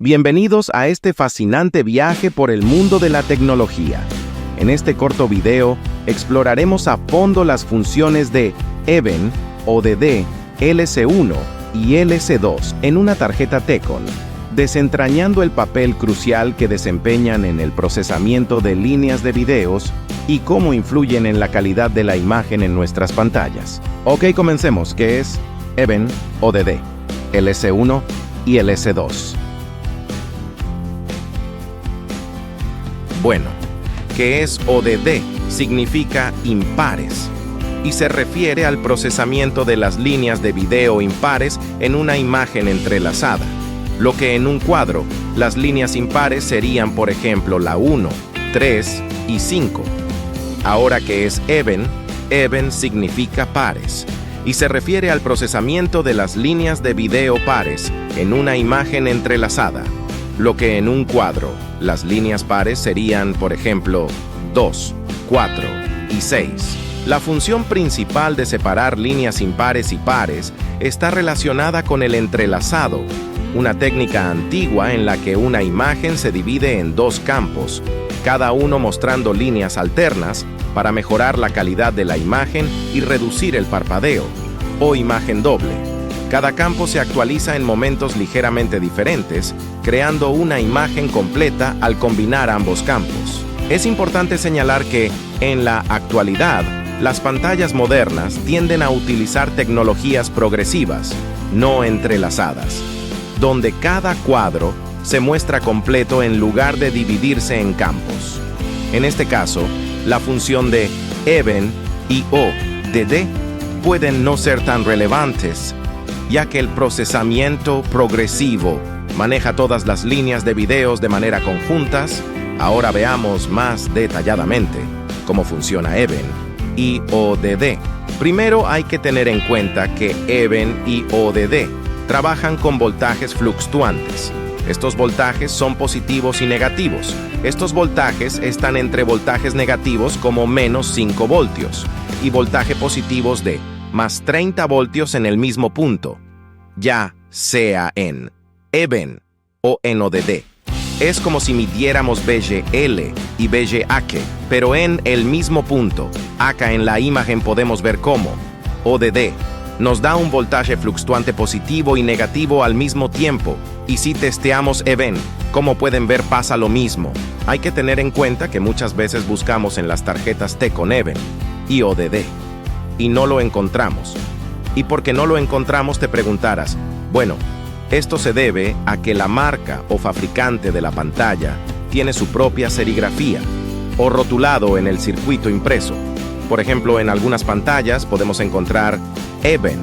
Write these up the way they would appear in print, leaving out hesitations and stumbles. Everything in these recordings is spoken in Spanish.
Bienvenidos a este fascinante viaje por el mundo de la tecnología. En este corto video, exploraremos a fondo las funciones de EVEN, ODD, LC1 y LC2 en una tarjeta TCON, desentrañando el papel crucial que desempeñan en el procesamiento de líneas de videos y cómo influyen en la calidad de la imagen en nuestras pantallas. Ok, comencemos. ¿Qué es EVEN, ODD, LC1 y LC2? Bueno, ¿qué es ODD? Significa impares y se refiere al procesamiento de las líneas de video impares en una imagen entrelazada. Lo que en un cuadro, las líneas impares serían, por ejemplo, la 1, 3 y 5. Ahora, ¿qué es EVEN? EVEN significa pares y se refiere al procesamiento de las líneas de video pares en una imagen entrelazada. Lo que en un cuadro, las líneas pares serían, por ejemplo, 2, 4 y 6. La función principal de separar líneas impares y pares está relacionada con el entrelazado, una técnica antigua en la que una imagen se divide en dos campos, cada uno mostrando líneas alternas para mejorar la calidad de la imagen y reducir el parpadeo, o imagen doble. Cada campo se actualiza en momentos ligeramente diferentes, creando una imagen completa al combinar ambos campos. Es importante señalar que, en la actualidad, las pantallas modernas tienden a utilizar tecnologías progresivas, no entrelazadas, donde cada cuadro se muestra completo en lugar de dividirse en campos. En este caso, la función de EVEN y ODD pueden no ser tan relevantes, ya que el procesamiento progresivo maneja todas las líneas de videos de manera conjuntas. Ahora veamos más detalladamente cómo funciona EVEN y ODD. Primero hay que tener en cuenta que EVEN y ODD trabajan con voltajes fluctuantes. Estos voltajes son positivos y negativos. Estos voltajes están entre voltajes negativos como menos 5 voltios y voltaje positivos de más 30 voltios en el mismo punto, ya sea en EVEN o en ODD. Es como si midiéramos VGL y VGA-Que, pero en el mismo punto. Acá en la imagen podemos ver cómo ODD nos da un voltaje fluctuante positivo y negativo al mismo tiempo. Y si testeamos EVEN, como pueden ver, pasa lo mismo. Hay que tener en cuenta que muchas veces buscamos en las tarjetas TCON EVEN y ODD y no lo encontramos. Y porque no lo encontramos te preguntarás, bueno, esto se debe a que la marca o fabricante de la pantalla tiene su propia serigrafía o rotulado en el circuito impreso. Por ejemplo, en algunas pantallas podemos encontrar EVEN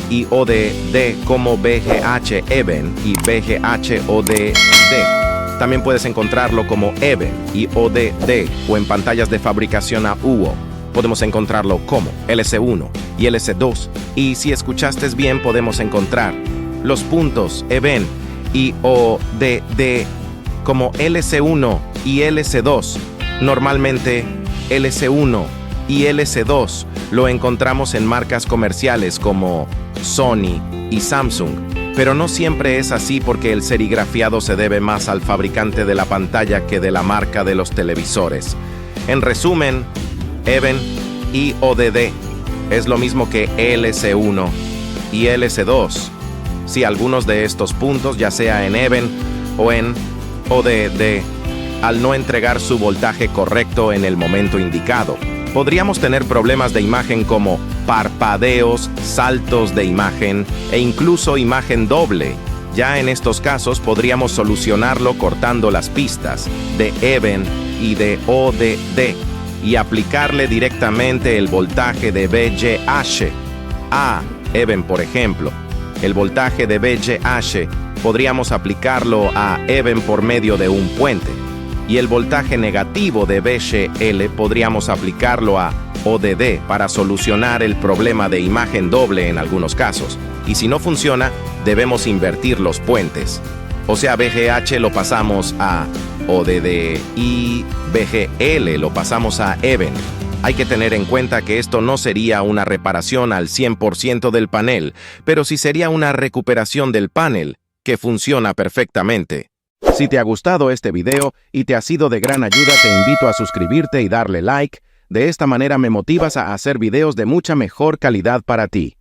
y ODD como VGH EVEN y VGH ODD. También puedes encontrarlo como EVEN y ODD o en pantallas de fabricación AUO. Podemos encontrarlo como LC1 y LC2. Y si escuchaste bien, podemos encontrar los puntos EVEN y ODD como LC1 y LC2. Normalmente LC1 y LC2 lo encontramos en marcas comerciales como Sony y Samsung, pero no siempre es así porque el serigrafiado se debe más al fabricante de la pantalla que de la marca de los televisores. En resumen, EVEN y ODD es lo mismo que LC1 y LC2. Si algunos de estos puntos, ya sea en EVEN o en ODD, al no entregar su voltaje correcto en el momento indicado, podríamos tener problemas de imagen como parpadeos, saltos de imagen e incluso imagen doble. Ya en estos casos podríamos solucionarlo cortando las pistas de EVEN y de ODD y aplicarle directamente el voltaje de VGH a EVEN, por ejemplo. El voltaje de VGH podríamos aplicarlo a EVEN por medio de un puente y el voltaje negativo de VGL podríamos aplicarlo a ODD para solucionar el problema de imagen doble en algunos casos. Y si no funciona, debemos invertir los puentes. O sea, VGH lo pasamos a ODD y VGL lo pasamos a EVEN. Hay que tener en cuenta que esto no sería una reparación al 100% del panel, pero sí sería una recuperación del panel, que funciona perfectamente. Si te ha gustado este video y te ha sido de gran ayuda, te invito a suscribirte y darle like. De esta manera me motivas a hacer videos de mucha mejor calidad para ti.